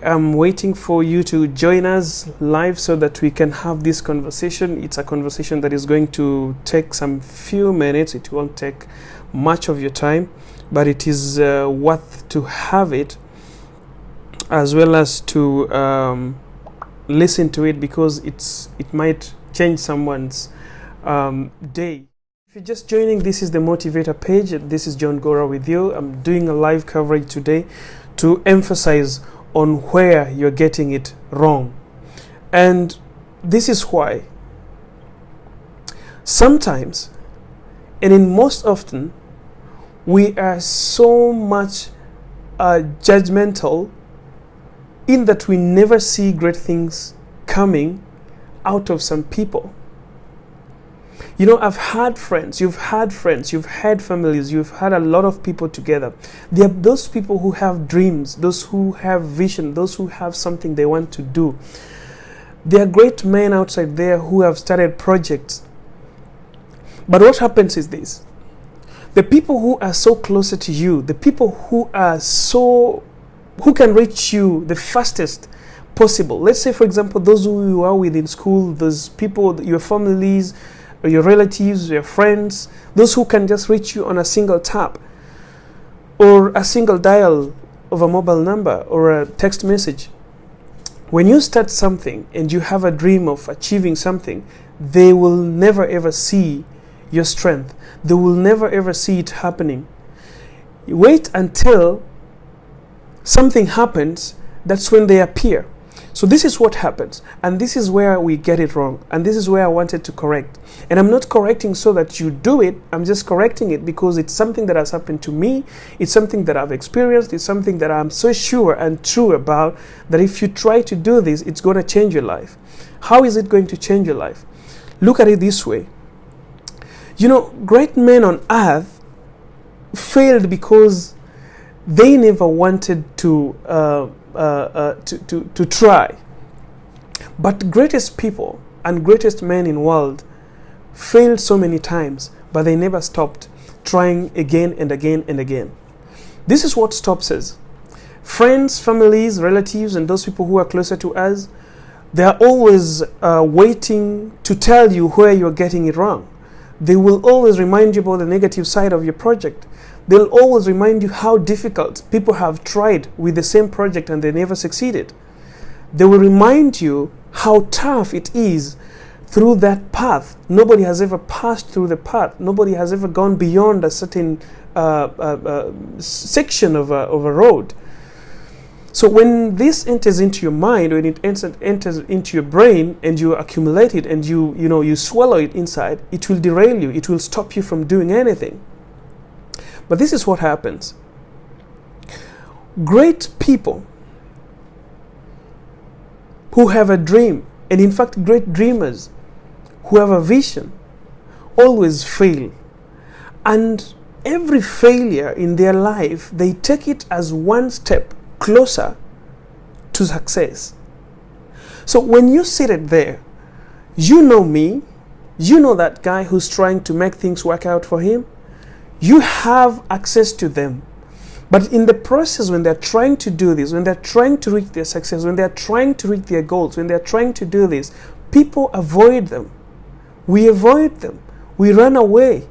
I'm waiting for you to join us live so that we can have this conversation. It's a conversation that is going to take some few minutes. It won't take much of your time, but it is worth to have it, as well as to listen to it, because it might change someone's day. If you're just joining, this is the Motivator page. This is John Gora with you. I'm doing a live coverage today to emphasize on where you're getting it wrong. And this is why. Sometimes, and in most often, we are so much judgmental in that we never see great things coming out of some people. You know, I've had friends, you've had families, you've had a lot of people together. There are those people who have dreams, those who have vision, those who have something they want to do. There are great men outside there who have started projects. But what happens is this: the people who are so closer to you, the people who can reach you the fastest possible. Let's say, for example, those who you are with in school, those people, your families, or your relatives, your friends, those who can just reach you on a single tap or a single dial of a mobile number or a text message. When you start something and you have a dream of achieving something, they will never ever see your strength. They will never ever see it happening. Wait until something happens, that's when they appear. So this is what happens, and this is where we get it wrong, and this is where I wanted to correct. And I'm not correcting so that you do it, I'm just correcting it because it's something that has happened to me, it's something that I've experienced, it's something that I'm so sure and true about, that if you try to do this, it's going to change your life. How is it going to change your life? Look at it this way. You know, great men on earth failed because they never wanted to try. But greatest people and greatest men in the world failed so many times, but they never stopped trying again and again and again. This is what stops us. Friends, families, relatives, and those people who are closer to us, they are always waiting to tell you where you're getting it wrong. They will always remind you about the negative side of your project. They'll always remind you how difficult people have tried with the same project and they never succeeded. They will remind you how tough it is through that path. Nobody has ever passed through the path. Nobody has ever gone beyond a certain section of a road. So when this enters into your mind, when it enters into your brain and you accumulate it and you swallow it inside, it will derail you. It will stop you from doing anything. But this is what happens. Great people who have a dream, and in fact great dreamers who have a vision, always fail. And every failure in their life, they take it as one step closer to success. So when you sit it there, you know me, you know that guy who's trying to make things work out for him. You have access to them. But in the process, when they're trying to do this, when they're trying to reach their success, when they're trying to reach their goals, when they're trying to do this, people avoid them. We avoid them. We run away.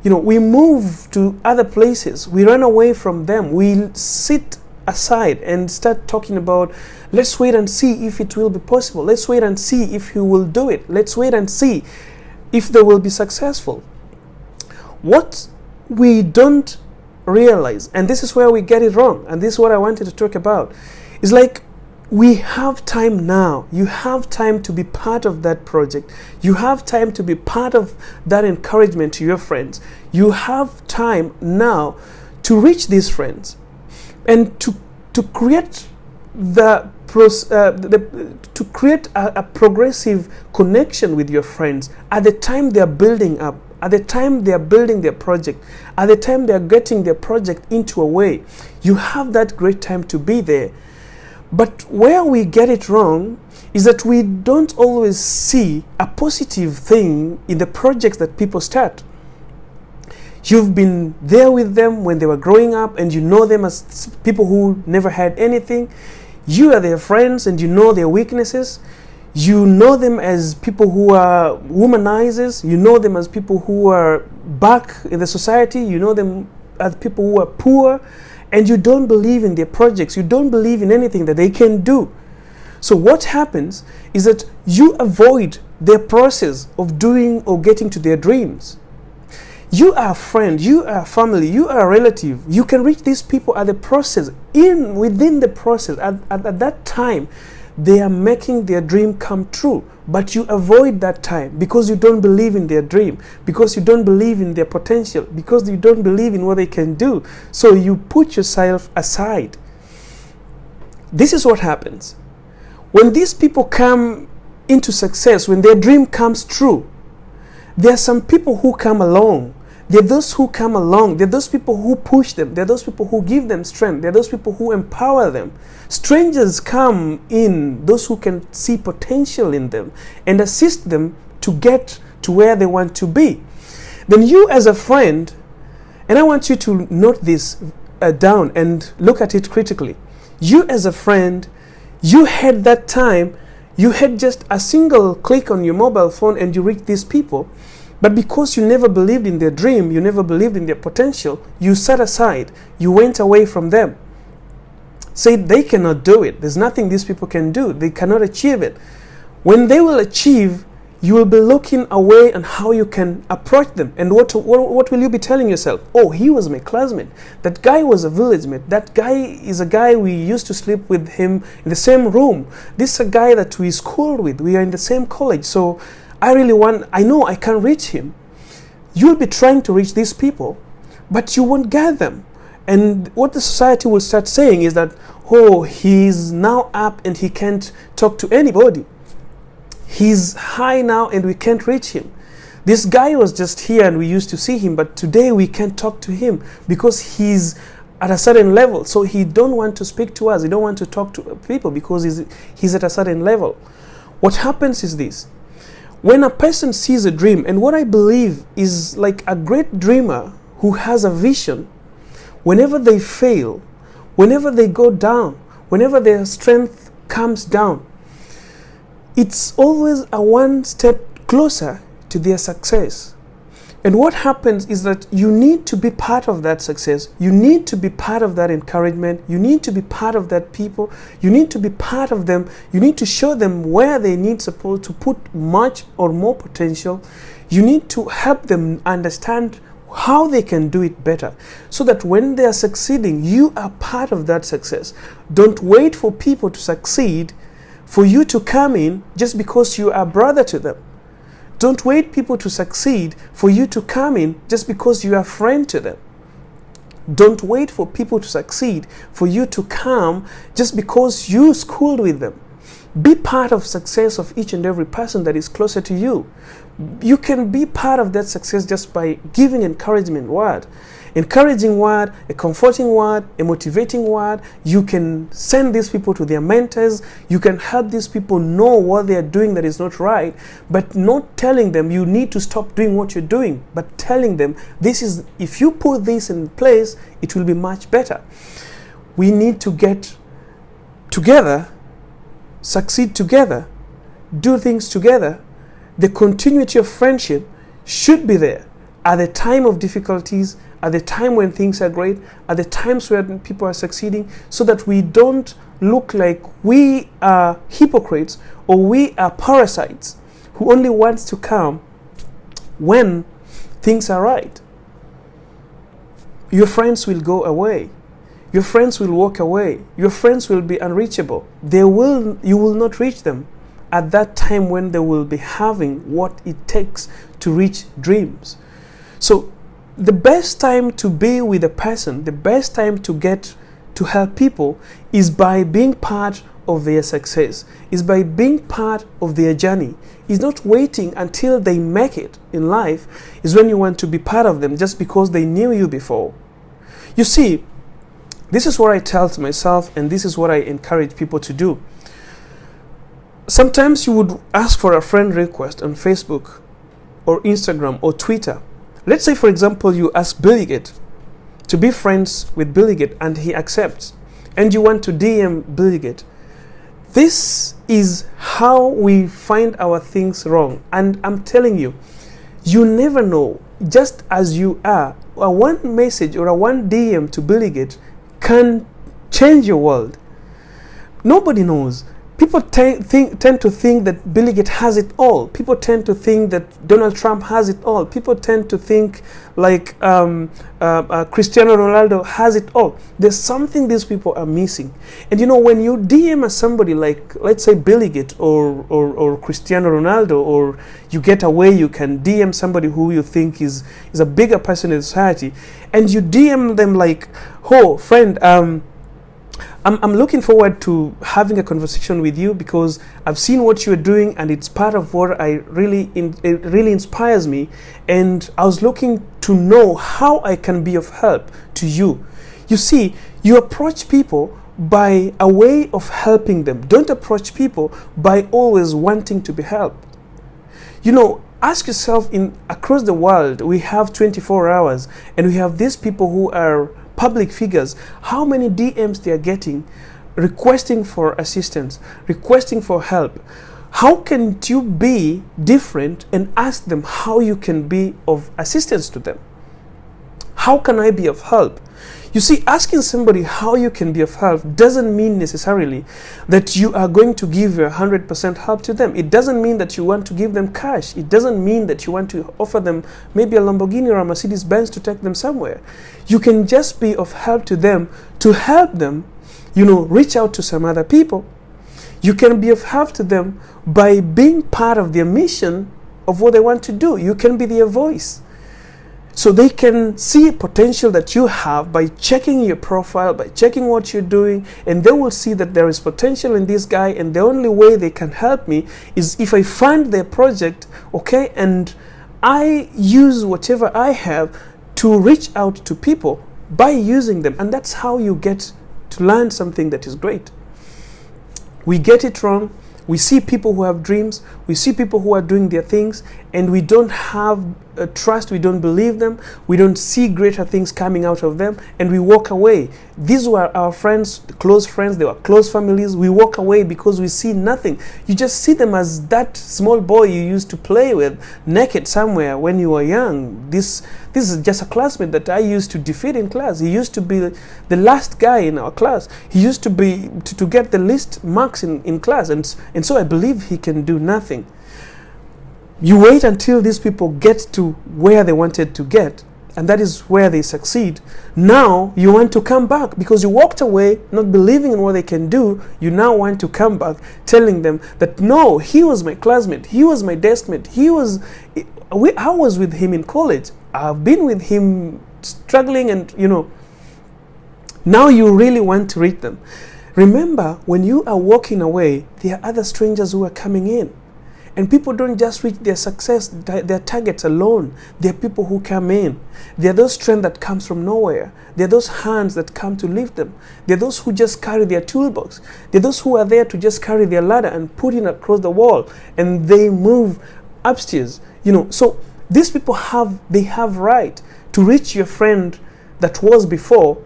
We move to other places. We run away from them. We sit aside and start talking about, let's wait and see if it will be possible. Let's wait and see if he will do it. Let's wait and see if they will be successful. What we don't realize, and this is where we get it wrong, and this is what I wanted to talk about, is like, we have time now. You have time to be part of that project. You have time to be part of that encouragement to your friends. You have time now to reach these friends and to create to create a progressive connection with your friends at the time they are building up, at the time they are building their project, at the time they are getting their project into a way. You have that great time to be there. But where we get it wrong is that we don't always see a positive thing in the projects that people start. You've been there with them when they were growing up, and you know them as people who never had anything. You are their friends, and you know their weaknesses. You know them as people who are womanizers. You know them as people who are back in the society. You know them as people who are poor, and you don't believe in their projects. You don't believe in anything that they can do. So what happens is that you avoid their process of doing or getting to their dreams. You are a friend, you are a family, you are a relative. You can reach these people at the process. Within the process, at that time, they are making their dream come true. But you avoid that time because you don't believe in their dream, because you don't believe in their potential, because you don't believe in what they can do. So you put yourself aside. This is what happens. When these people come into success, when their dream comes true, there are some people who come along. There are those who come along. There are those people who push them. There are those people who give them strength. There are those people who empower them. Strangers come in, those who can see potential in them and assist them to get to where they want to be. Then you as a friend, and I want you to note this down and look at it critically. You as a friend, you had that time, you had just a single click on your mobile phone and you reached these people. But because you never believed in their dream, you never believed in their potential, you set aside, you went away from them. Said they cannot do it. There's nothing these people can do. They cannot achieve it. When they will achieve, you will be looking away on how you can approach them. And what will you be telling yourself? Oh, he was my classmate. That guy was a village mate. That guy is a guy we used to sleep with him in the same room. This is a guy that we schooled with. We are in the same college. So I know I can reach him. You'll be trying to reach these people, but you won't get them. And what the society will start saying is that, oh, he's now up and he can't talk to anybody. He's high now and we can't reach him. This guy was just here and we used to see him, but today we can't talk to him because he's at a certain level. So he don't want to speak to us. He don't want to talk to people because he's at a certain level. What happens is this. When a person sees a dream, and what I believe is like a great dreamer who has a vision, whenever they fail, whenever they go down, whenever their strength comes down, it's always a one step closer to their success. And what happens is that you need to be part of that success. You need to be part of that encouragement. You need to be part of that people. You need to be part of them. You need to show them where they need support to put much or more potential. You need to help them understand how they can do it better so that when they are succeeding, you are part of that success. Don't wait for people to succeed for you to come in just because you are brother to them. Don't wait people to succeed for you to come in just because you are friend to them. Don't wait for people to succeed for you to come just because you schooled with them. Be part of success of each and every person that is closer to you. You can be part of that success just by giving encouragement word. Encouraging word, a comforting word, a motivating word. You can send these people to their mentors. You can help these people know what they are doing that is not right, but not telling them you need to stop doing what you're doing, but telling them if you put this in place, it will be much better. We need to get together, succeed together, do things together. The continuity of friendship should be there at the time of difficulties, at the time when things are great, at the times when people are succeeding, so that we don't look like we are hypocrites or we are parasites who only wants to come when things are right. Your friends will go away. Your friends will walk away. Your friends will be unreachable. You will not reach them at that time when they will be having what it takes to reach dreams. So the best time to be with a person, the best time to get to help people is by being part of their success, is by being part of their journey. Is not waiting until they make it in life is when you want to be part of them just because they knew you before. You see, this is what I tell to myself and this is what I encourage people to do. Sometimes you would ask for a friend request on Facebook or Instagram or Twitter, Let's say, for example, you ask Billy Gates to be friends with Billy Gates and he accepts, and you want to DM Billy Gates. This is how we find our things wrong. And I'm telling you, you never know. Just as you are, a one message or a one DM to Billy Gates can change your world. Nobody knows. People tend to think that Billy Gates has it all. People tend to think that Donald Trump has it all. People tend to think like Cristiano Ronaldo has it all. There's something these people are missing. And you know, when you DM somebody like, let's say, Billy Gates or Cristiano Ronaldo, or you get away, you can DM somebody who you think is a bigger person in society, and you DM them like, oh, friend, I'm looking forward to having a conversation with you because I've seen what you're doing and it's part of what it really inspires me, and I was looking to know how I can be of help to you. You see, you approach people by a way of helping them. Don't approach people by always wanting to be helped. You know, ask yourself, across the world we have 24 hours and we have these people who are public figures, how many DMs they are getting requesting for assistance, requesting for help. How can you be different and ask them how you can be of assistance to them? How can I be of help? You see, asking somebody how you can be of help doesn't mean necessarily that you are going to give your 100% help to them. It doesn't mean that you want to give them cash. It doesn't mean that you want to offer them maybe a Lamborghini or a Mercedes Benz to take them somewhere. You can just be of help to them, to help them, reach out to some other people. You can be of help to them by being part of their mission of what they want to do. You can be their voice. So they can see potential that you have by checking your profile, by checking what you're doing, and they will see that there is potential in this guy, and the only way they can help me is if I fund their project, okay, and I use whatever I have to reach out to people by using them. And that's how you get to learn something that is great. We get it wrong. We see people who have dreams, we see people who are doing their things, and we don't have trust, we don't believe them, we don't see greater things coming out of them, and we walk away. These were our friends, close friends, they were close families. We walk away because we see nothing. You just see them as that small boy you used to play with naked somewhere when you were young. This is just a classmate that I used to defeat in class. He used to be the last guy in our class. He used to be to get the least marks in class, and so I believe he can do nothing. You wait until these people get to where they wanted to get, and that is where they succeed. Now you want to come back because you walked away not believing in what they can do. You now want to come back telling them that no, he was my classmate, he was my deskmate, I was with him in college, I've been with him struggling, and now you really want to reach them. Remember, when you are walking away, there are other strangers who are coming in. And people don't just reach their success, their targets alone. There are people who come in. There are those strength that comes from nowhere. There are those hands that come to lift them. There are those who just carry their toolbox. There are those who are there to just carry their ladder and put it across the wall, and they move upstairs. So these people have right to reach your friend that was before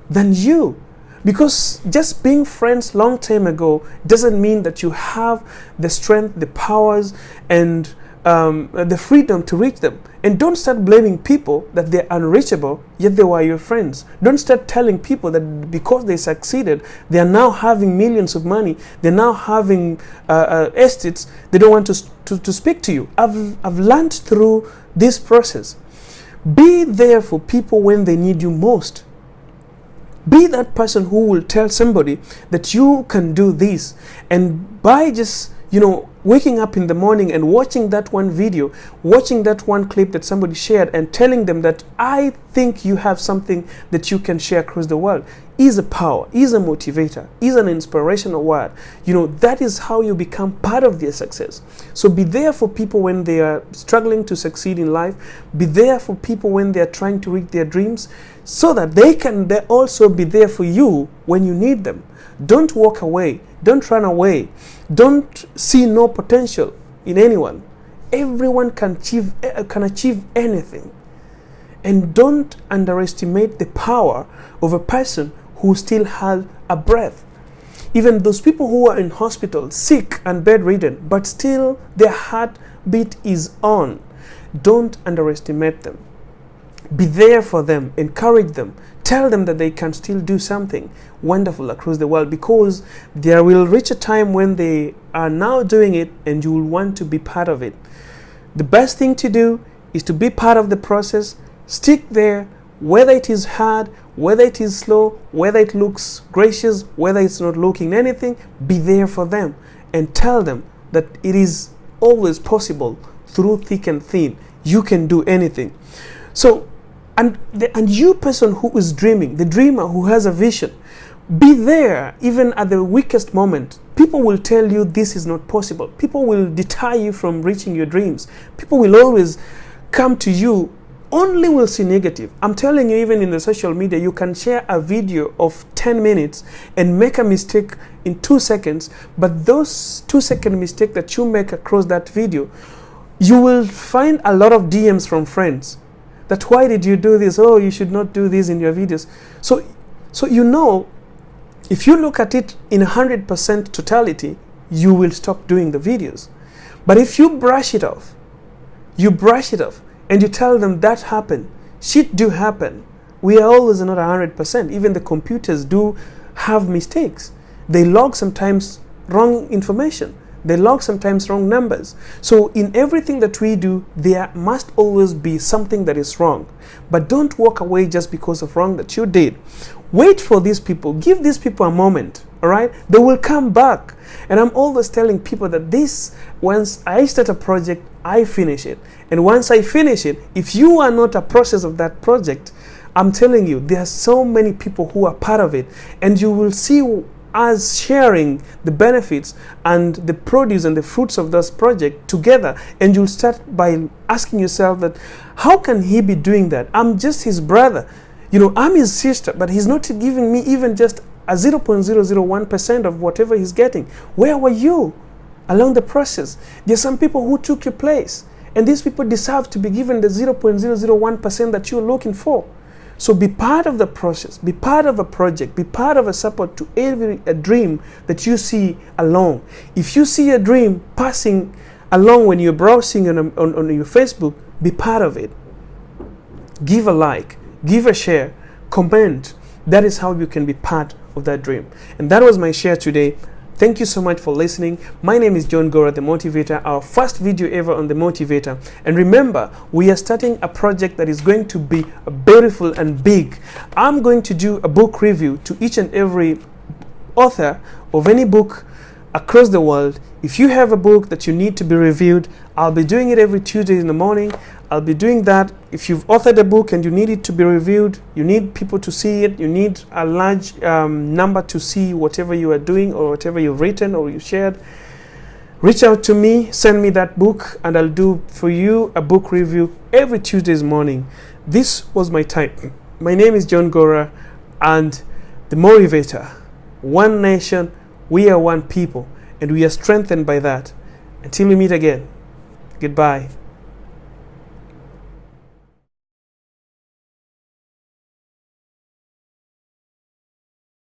than you. Because just being friends long time ago doesn't mean that you have the strength, the powers, and the freedom to reach them. And don't start blaming people that they're unreachable, yet they were your friends. Don't start telling people that because they succeeded, they are now having millions of money, they're now having estates, they don't want to speak to you. I've learned through this process. Be there for people when they need you most. Be that person who will tell somebody that you can do this. And by just, waking up in the morning and watching that one video, watching that one clip that somebody shared and telling them that I think you have something that you can share across the world is a power, is a motivator, is an inspirational word. That is how you become part of their success. So be there for people when they are struggling to succeed in life. Be there for people when they are trying to reach their dreams, so that they also be there for you when you need them. Don't walk away. Don't run away. Don't see no potential in anyone. Everyone can achieve anything. And don't underestimate the power of a person who still has a breath. Even those people who are in hospital, sick and bedridden, but still their heartbeat is on. Don't underestimate them. Be there for them, encourage them, tell them that they can still do something wonderful across the world, because there will reach a time when they are now doing it and you will want to be part of it. The best thing to do is to be part of the process, stick there, whether it is hard, whether it is slow, whether it looks gracious, whether it's not looking anything, be there for them and tell them that it is always possible through thick and thin. You can do anything. So, and you person who is dreaming, the dreamer who has a vision, be there even at the weakest moment. People will tell you this is not possible. People will deter you from reaching your dreams. People will always come to you, only will see negative. I'm telling you, even in the social media, you can share a video of 10 minutes and make a mistake in 2 seconds, but those 2-second mistake that you make across that video, you will find a lot of DMs from friends that why did you do this? Oh, you should not do this in your videos. So you know, if you look at it in 100% totality, you will stop doing the videos. But if you brush it off, and you tell them that happened, shit do happen. We are always not 100%. Even the computers do have mistakes. They log sometimes wrong information. They log sometimes wrong numbers. So in everything that we do, there must always be something that is wrong. But don't walk away just because of wrong that you did. Wait for these people. Give these people a moment. All right? They will come back. And I'm always telling people that once I start a project, I finish it. And once I finish it, if you are not a process of that project, I'm telling you, there are so many people who are part of it. And you will see us sharing the benefits and the produce and the fruits of this project together. And you'll start by asking yourself that, how can he be doing that? I'm just his brother. You know, I'm his sister, but he's not giving me even just a 0.001% of whatever he's getting. Where were you along the process? There's some people who took your place, and these people deserve to be given the 0.001% that you're looking for. So be part of the process, be part of a project, be part of a support to every dream that you see along. If you see a dream passing along when you're browsing on your Facebook, be part of it. Give a like, give a share, comment. That is how you can be part of that dream. And that was my share today. Thank you so much for listening. My name is John Gora, the Motivator, our first video ever on the Motivator. And remember, we are starting a project that is going to be beautiful and big. I'm going to do a book review to each and every author of any book across the world. If you have a book that you need to be reviewed, I'll be doing it every Tuesday in the morning. I'll be doing that. If you've authored a book and you need it to be reviewed, you need people to see it, you need a large number to see whatever you are doing or whatever you've written or you shared, reach out to me, send me that book, and I'll do for you a book review every Tuesday's morning. This was my time. My name is John Gora, and the Motivator. One nation, we are one people, and we are strengthened by that. Until we meet again, goodbye.